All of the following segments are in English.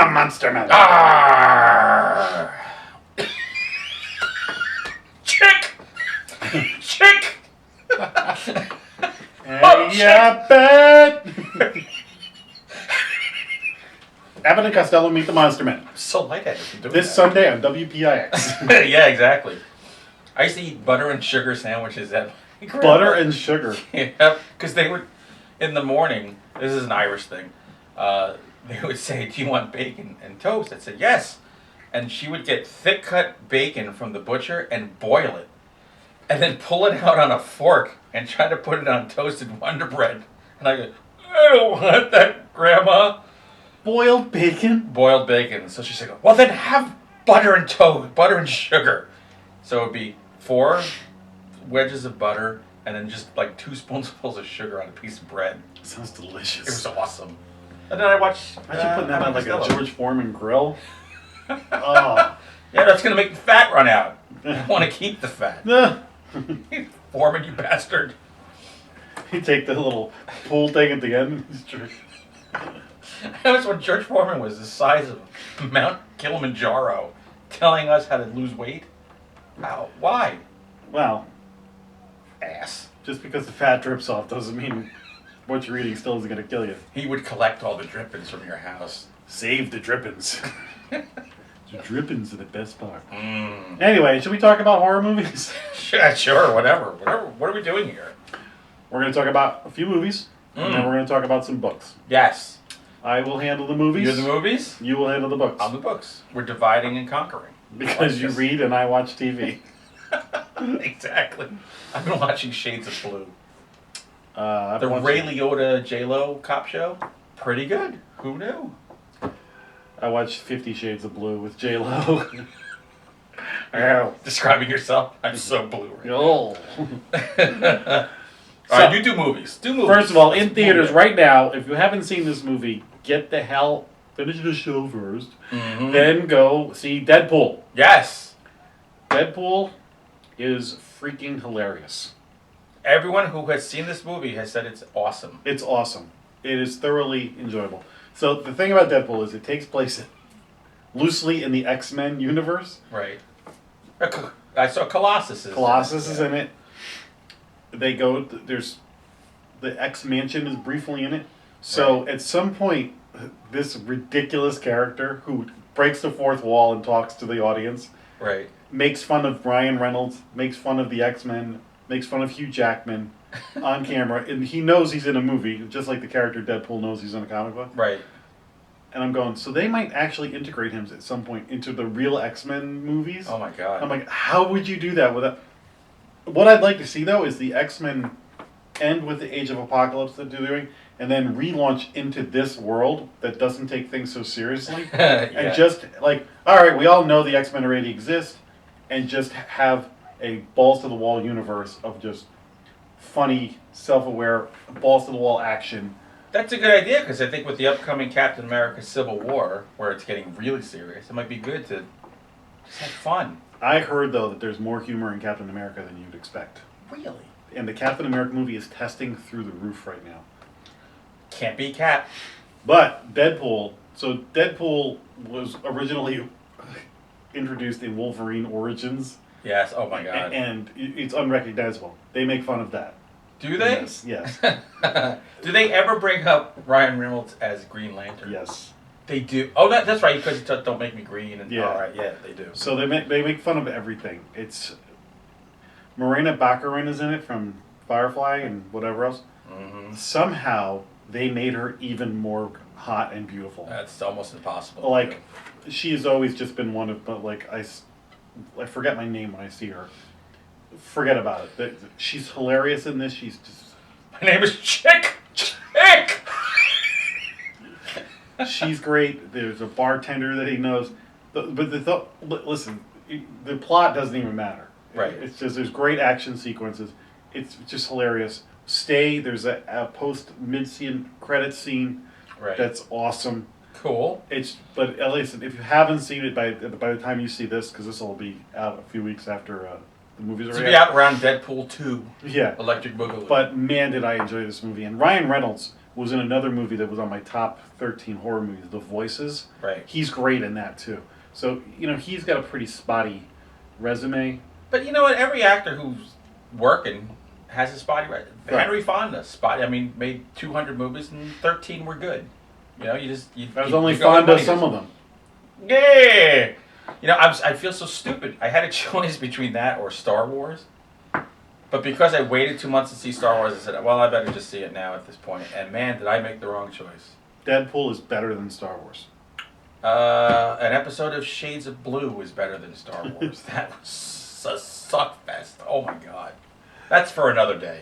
to Monster Man. Arrgh. Chick! Chick! Hey, yeah, bet. Abbott and Costello meet the Monster Man. So lightheaded for doing This that. Sunday on WPIX. Yeah, exactly. I used to eat butter and sugar sandwiches at my grandma. Butter and sugar. Yeah, because they would, in the morning, this is an Irish thing, they would say, do you want bacon and toast? I said, yes. And she would get thick cut bacon from the butcher and boil it. And then pull it out on a fork and try to put it on toasted Wonder Bread. And I go, I don't want that, Grandma. Boiled bacon? Boiled bacon. So she's like, well then have butter and toast, butter and sugar. So it would be 4 wedges of butter and then just like 2 spoonfuls of sugar on a piece of bread. Sounds delicious. It was awesome. And then I watched... Imagine putting that on like a Costello. George Foreman grill. Oh. Yeah, that's going to make the fat run out. I want to keep the fat. You Foreman, you bastard. take the little pool thing at the end. That was when George Foreman was the size of Mount Kilimanjaro, telling us how to lose weight. How? Why? Well, Ass. just because the fat drips off doesn't mean what you're eating still isn't going to kill you. He would collect all the drippings from your house. Save the drippings. The drippings are the best part. Mm. Anyway, should we talk about horror movies? Sure, whatever. What are we doing here? We're going to talk about a few movies, and then we're going to talk about some books. Yes. I will handle the movies. You do the movies? You will handle the books. I'll do books. We're dividing and conquering. Because you read and I watch TV. Exactly. I've been watching Shades of Blue. I've The watched- Ray Liotta J-Lo cop show. Pretty good. Who knew? I watched 50 Shades of Blue with J-Lo. Ow. Describing yourself. I'm so blue right Oh. now. All right, you do movies. Do movies. First of all, in Let's theaters move right now, if you haven't seen this movie, get the hell, finish the show first, Mhm. then go see Deadpool. Yes. Deadpool is freaking hilarious. Everyone who has seen this movie has said it's awesome. It's awesome. It is thoroughly enjoyable. So the thing about Deadpool is it takes place loosely in the X-Men universe. Right. I saw Colossus. Colossus is in it. They go, there's, the X-Mansion is briefly in it. So Right. at some point, this ridiculous character who breaks the fourth wall and talks to the audience, Right. makes fun of Ryan Reynolds, makes fun of the X-Men, makes fun of Hugh Jackman on camera, and he knows he's in a movie, just like the character Deadpool knows he's in a comic book. Right. And I'm going, so they might actually integrate him at some point into the real X-Men movies? Oh my god. I'm like, how would you do that without... What I'd like to see, though, is the X-Men end with the Age of Apocalypse that they're doing, and then relaunch into this world that doesn't take things so seriously. Yeah. And just, like, alright, we all know the X-Men already exist, and just have a balls-to-the-wall universe of just funny, self-aware, balls-to-the-wall action. That's a good idea, because I think with the upcoming Captain America Civil War, where it's getting really serious, it might be good to just have fun. I heard, though, that there's more humor in Captain America than you'd expect. Really? And the Captain America movie is testing through the roof right now. Can't be Cap. But Deadpool, so Deadpool was originally introduced in Wolverine Origins, Yes, oh my god. and it's unrecognizable. They make fun of that. Do they? Yes. Do they ever bring up Ryan Reynolds as Green Lantern? Yes. They do. Oh, that's right, because Don't Make Me Green. And, Yeah. All right, yeah, they do. So they make fun of everything. It's Morena Baccarin is in it from Firefly and whatever else. Mm-hmm. Somehow they made her even more hot and beautiful. That's almost impossible. to Like, do. she has always just been one of, but like I forget my name when I see her. Forget about it. She's hilarious in this. She's just. My name is Chick. Chick. She's great. There's a bartender that he knows, listen, the plot doesn't even matter. Right. It's just there's great action sequences. It's just hilarious. There's a post mid-scene credit scene Right. that's awesome. Cool. But at least if you haven't seen it by the time you see this, because this will be out a few weeks after the movie's To already be out around Deadpool 2. Yeah. Electric Boogaloo. But man, did I enjoy this movie. And Ryan Reynolds, was in another movie that was on my top 13 horror movies, The Voices. Right. He's great in that too. So, he's got a pretty spotty resume. But you know what? Every actor who's working has a spotty resume. Right. Henry Fonda, spotty. I mean, made 200 movies and 13 were good. That was only Fonda, some of them. Yeah. I feel so stupid. I had a choice between that or Star Wars. But because I waited 2 months to see Star Wars, I said, well, I better just see it now at this point. And man, did I make the wrong choice. Deadpool is better than Star Wars. An episode of Shades of Blue is better than Star Wars. That was a suckfest. Oh my god. That's for another day.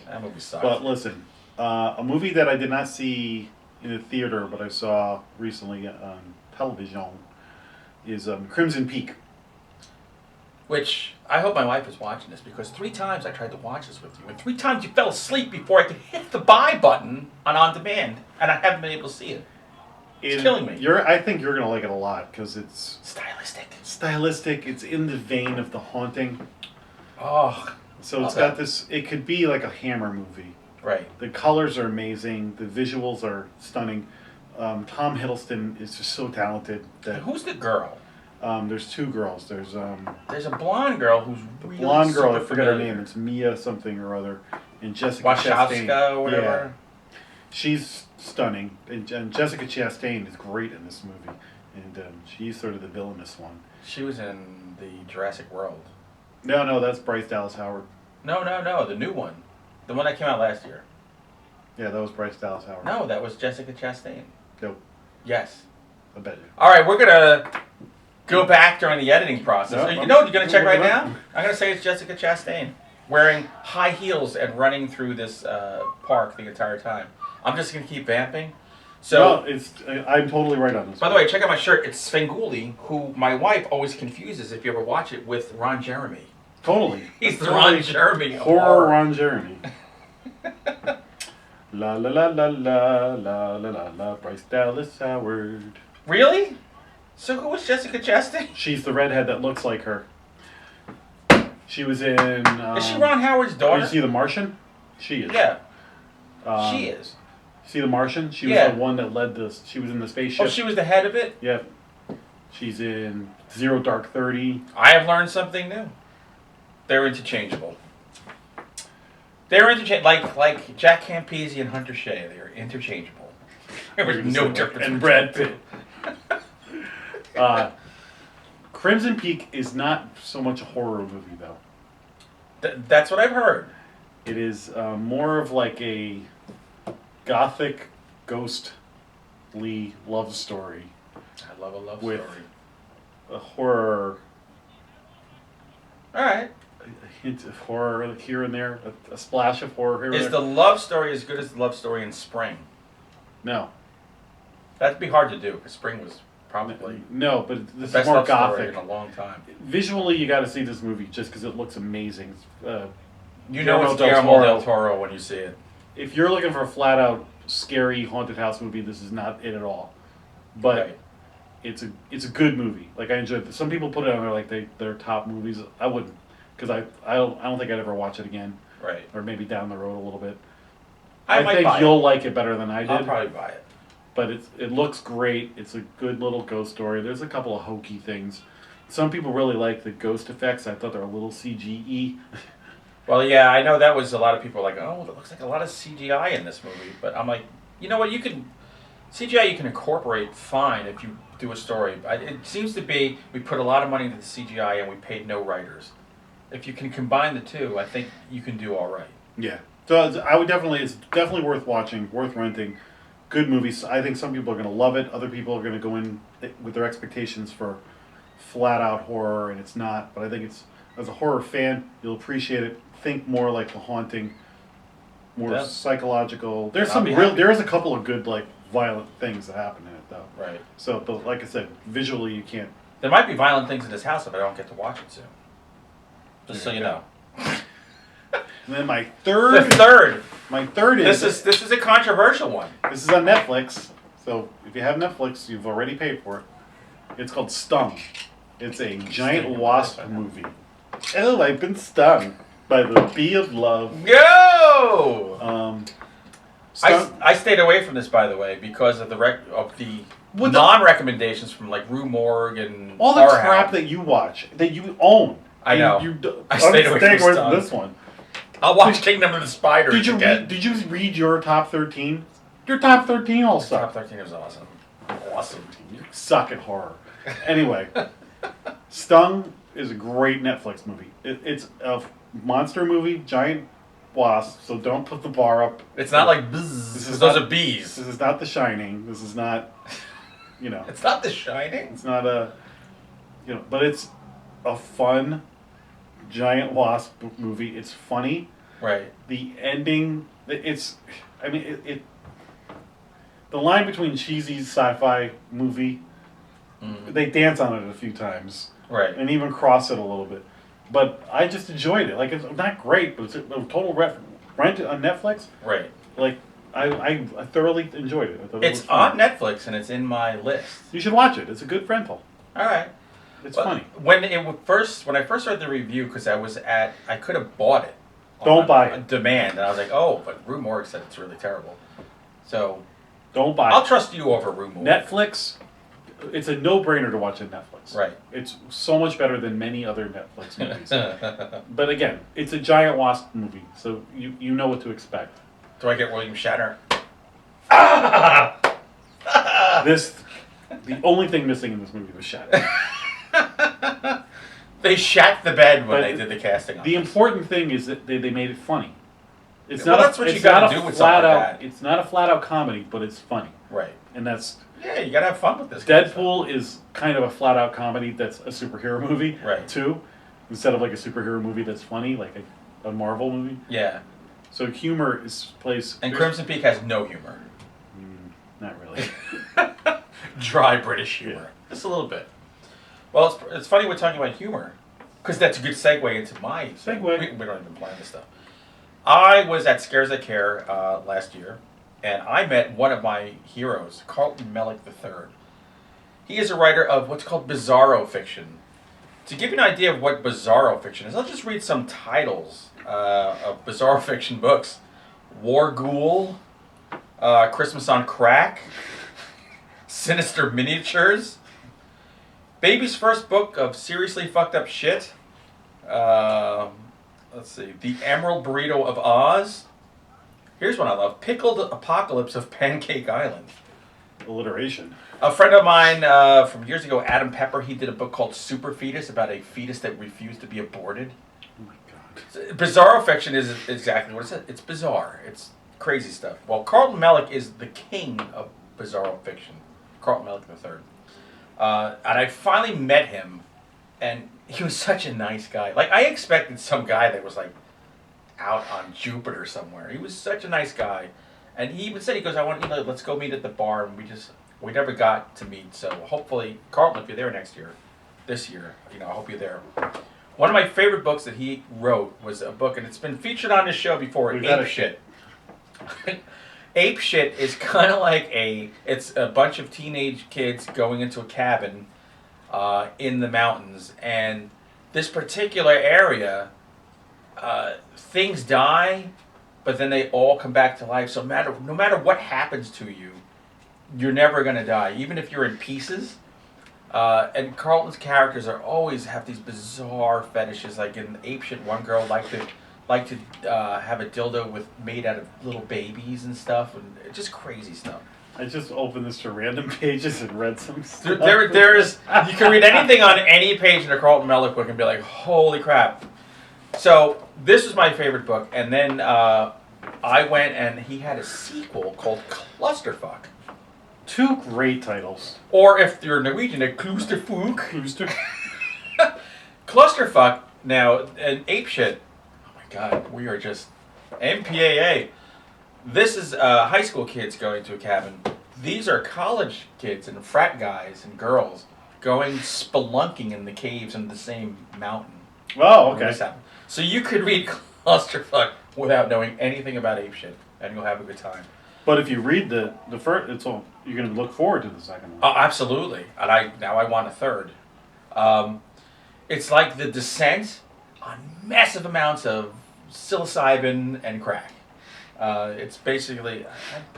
That movie sucks. But listen, a movie that I did not see in the theater, but I saw recently on television, is Crimson Peak. Which, I hope my wife is watching this, because 3 times I tried to watch this with you, and 3 times you fell asleep before I could hit the buy button on demand, and I haven't been able to see it. It's killing me. I think you're going to like it a lot, because it's... Stylistic. It's in the vein of The Haunting. Oh. So it's got this... It could be like a Hammer movie. Right. The colors are amazing. The visuals are stunning. Tom Hiddleston is just so talented. Who's the girl? There's 2 girls. There's a blonde girl who's really blonde girl. I super forget her familiar. name. It's Mia something or other. And Jessica Wachowska Chastain. or whatever. Yeah. She's stunning. And Jessica Chastain is great in this movie. And she's sort of the villainous one. She was in the Jurassic World. No, that's Bryce Dallas Howard. No, the new one. The one that came out last year. Yeah, that was Bryce Dallas Howard. No, that was Jessica Chastain. Nope. Yes. I bet you. All right, we're going to go back during the editing process. No, You're going to check right now? I'm going to say it's Jessica Chastain, wearing high heels and running through this park the entire time. I'm just going to keep vamping. So, no, I'm totally right on this. By the way, check out my shirt. It's Svengoolie, who my wife always confuses, if you ever watch it, with Ron Jeremy. Totally. He's the Ron Jeremy. Horror Ron Jeremy. La la la la la la la la la. Bryce Dallas Howard. Really? So who was Jessica Chastain? She's the redhead that looks like her. She was in. Is she Ron Howard's daughter? You see The Martian? She is. Yeah. She is. See The Martian? She was the one that led this. She was in the spaceship. Oh, she was the head of it? Yep. She's in Zero Dark 30. I have learned something new. They're interchangeable. They're interchangeable. Like Jack Campese and Hunter Shea. They're interchangeable. There was no difference. And Brad Pitt. Crimson Peak is not so much a horror movie, though. That's what I've heard. It is more of like a gothic, ghostly love story. I love a love with story. A horror. All right. A hint of horror here and there. A splash of horror here and Is there. the love story as good as the love story in Spring? No. That'd be hard to do, because Spring was probably no, but this the is best more love story gothic. in a long time. Visually, you got to see this movie just because it looks amazing. You know it's Guillermo del Toro when you see it. If you're looking for a flat-out scary haunted house movie, this is not it at all. But Right. it's a good movie. Like I enjoyed it. Some people put it on there like their top movies. I wouldn't, because I don't think I'd ever watch it again. Right. Or maybe down the road a little bit. I might think buy you'll it. like it better than I did. I'll probably buy it. But it looks great. It's a good little ghost story. There's a couple of hokey things. Some people really like the ghost effects. I thought they were a little CGE. Well, yeah, I know that was a lot of people are like, oh, it looks like a lot of CGI in this movie. But I'm like, you know what? CGI you can incorporate fine if you do a story. It seems to be we put a lot of money into the CGI and we paid no writers. If you can combine the two, I think you can do all right. Yeah. So it's definitely worth watching, worth renting. Good movies. I think some people are going to love it. Other people are going to go in with their expectations for flat out horror, and it's not. But I think as a horror fan, you'll appreciate it. Think more like The Haunting, more psychological. There is a couple of good like violent things that happen in it though. Right. So, but like I said, visually you can't. There might be violent things in this house if I don't get to watch it soon. Just so you know. And then my third is this is a controversial one. This is on Netflix. So if you have Netflix, you've already paid for it. It's called Stung. It's a giant wasp movie. Oh, I've been stung by the bee of love. Go! I stayed away from this, by the way, because of the non-recommendations from like Rue Morgue and all the Horror crap Hound. that you watch, that you own. I know. I I'm stayed away staying from away from this one. I'll watch Kingdom of the Spiders again. Did you read your top 13? Your top 13 all suck. Top 13 was awesome. Awesome. You suck at horror. Anyway, Stung is a great Netflix movie. It's a monster movie, giant wasp, so don't put the bar up. It's not like bzzz, those are bees. This is not The Shining. This is not, It's not The Shining? It's not but it's a fun giant wasp movie. It's funny. Right. The ending, the line between cheesy sci-fi movie, they dance on it a few times. Right. And even cross it a little bit. But I just enjoyed it. Like, it's not great, but it's a total rent on Netflix. Right. Like, I thoroughly enjoyed it. I thought It's on Netflix, and it's in my list. You should watch it. It's a good rental. All right. It's funny. When I first read the review, because I could have bought it. Don't buy it. On demand, and I was like, oh, but Rue Morgue said it's really terrible. So. Don't buy it. I'll trust you over Rue Morgue. Netflix, it's a no-brainer to watch on Netflix. Right. It's so much better than many other Netflix movies. But again, it's a giant wasp movie, so you know what to expect. Do I get William Shatner? The only thing missing in this movie was Shatner. They shat the bed when they did the casting on The this. important thing is that they made it funny. It's well, not that's what you gotta do with something like that. It's not a flat-out comedy, but it's funny. Right. And that's... Yeah, you gotta have fun with this. Deadpool is kind of a flat-out comedy that's a superhero movie, right? Too, instead of like a superhero movie that's funny, like a Marvel movie. Yeah. So humor plays. And Crimson Peak has no humor. Not really. Dry British humor, just a little bit. Well, it's funny we're talking about humor, because that's a good segue into my segue. We don't even plan this stuff. I was at Scares That Care last year, and I met one of my heroes, Carlton Mellick III. He is a writer of what's called Bizarro Fiction. To give you an idea of what Bizarro Fiction is, I'll just read some titles of Bizarro Fiction books. War Ghoul, Christmas on Crack, Sinister Miniatures, Baby's first book of seriously fucked up shit. Let's see. The Emerald Burrito of Oz. Here's one I love. Pickled Apocalypse of Pancake Island. Alliteration. A friend of mine from years ago, Adam Pepper, he did a book called Super Fetus about a fetus that refused to be aborted. Oh my God. Bizarro Fiction is exactly what it says. It's bizarre. It's crazy stuff. Well, Carlton Mellick is the king of Bizarro Fiction. Carlton Mellick III. And I finally met him, and he was such a nice guy. Like, I expected some guy that was, like, out on Jupiter somewhere. He was such a nice guy. And he even said, he goes, let's go meet at the bar. And we never got to meet. So hopefully, Carlton, if you're there this year, I hope you're there. One of my favorite books that he wrote was a book, and it's been featured on this show before, Apeshit. Apeshit is kind of like it's a bunch of teenage kids going into a cabin in the mountains, and this particular area, things die, but then they all come back to life. So no matter what happens to you, you're never going to die, even if you're in pieces. And Carlton's characters always have these bizarre fetishes. Like in Apeshit, one girl liked to have a dildo made out of little babies and stuff, and just crazy stuff. I just opened this to random pages and read some stuff. You can read anything on any page in a Carlton Mellick book and be like, holy crap. So this was my favorite book, and then I went and he had a sequel called Clusterfuck. Two great titles. Or if you're Norwegian, a Clusterfuck. Clusterfuck, now, and Apeshit, oh my God, we are just MPAA. This is high school kids going to a cabin. These are college kids and frat guys and girls going spelunking in the caves in the same mountain. Oh, okay. So you could read Clusterfuck without knowing anything about Apeshit, and you'll have a good time. But if you read the first, you're going to look forward to the second one. Oh, absolutely. And I want a third. It's like the descent on massive amounts of psilocybin and crack. It's basically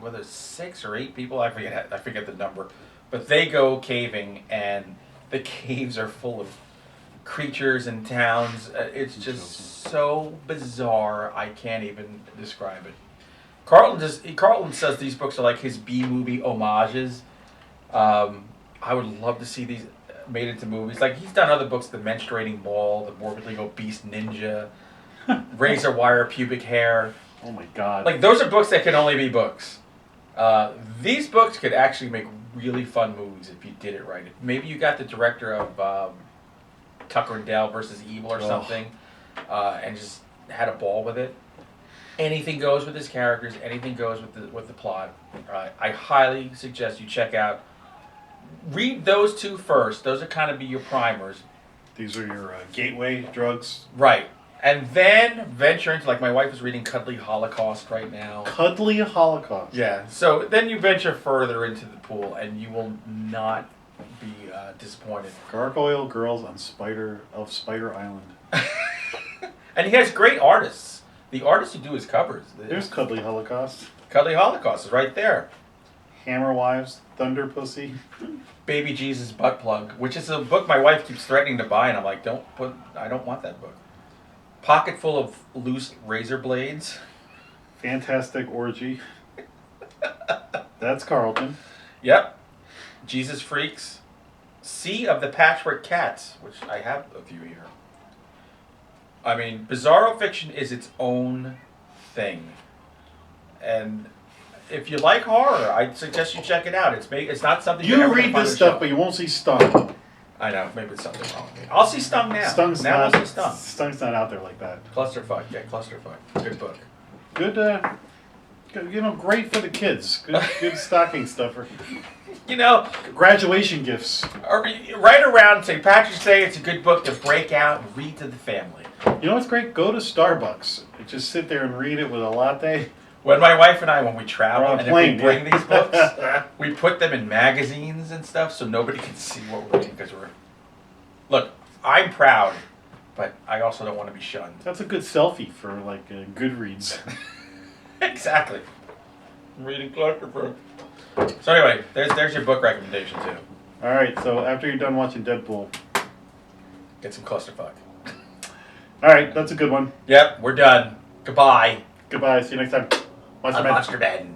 whether it's 6 or 8 people. I forget the number, but they go caving, and the caves are full of creatures and towns. It's just so bizarre. I can't even describe it. Carlton says these books are like his B movie homages. I would love to see these made into movies. Like he's done other books, The Menstruating Ball, The Morbidly Obese Ninja, Razor Wire Pubic Hair. Oh my God! Like those are books that can only be books. These books could actually make really fun movies if you did it right. Maybe you got the director of Tucker and Dale versus Evil or something, and just had a ball with it. Anything goes with his characters. Anything goes with the plot. I highly suggest you check out. Read those 2 first. Those are kind of be your primers. These are your gateway drugs. Right. And then venture into, like my wife is reading Cuddly Holocaust right now. Cuddly Holocaust. Yeah. So then you venture further into the pool, and you will not be disappointed. Gargoyle Girls on Spider Island. And he has great artists. The artists who do his covers. There's Cuddly Holocaust. Cuddly Holocaust is right there. Hammer Wives, Thunder Pussy. Baby Jesus Butt Plug, which is a book my wife keeps threatening to buy, and I'm like, I don't want that book. Pocket Full of Loose Razor Blades. Fantastic Orgy. That's Carlton. Yep. Jesus Freaks. Sea of the Patchwork Cats, which I have a few here. I mean, Bizarro Fiction is its own thing. And if you like horror, I'd suggest you check it out. It's not something you read this stuff, but you won't see Stung. I know, maybe it's something wrong with me. I'll see Stung now. Stung's not out there like that. Clusterfuck, yeah, Clusterfuck. Good book. Good, great for the kids. Good stocking stuffer. Graduation gifts. Right around St. Patrick's Day, it's a good book to break out and read to the family. You know what's great? Go to Starbucks. Just sit there and read it with a latte. When my wife and I, when we travel, and plane, if we bring these books, we put them in magazines and stuff so nobody can see what we're reading. Look, I'm proud, but I also don't want to be shunned. That's a good selfie for like Goodreads. Exactly. I'm reading Clusterfuck. So anyway, there's your book recommendation too. All right, so after you're done watching Deadpool, get some Clusterfuck. All right, that's a good one. Yep, we're done. Goodbye. Goodbye. See you next time. Monster Ben.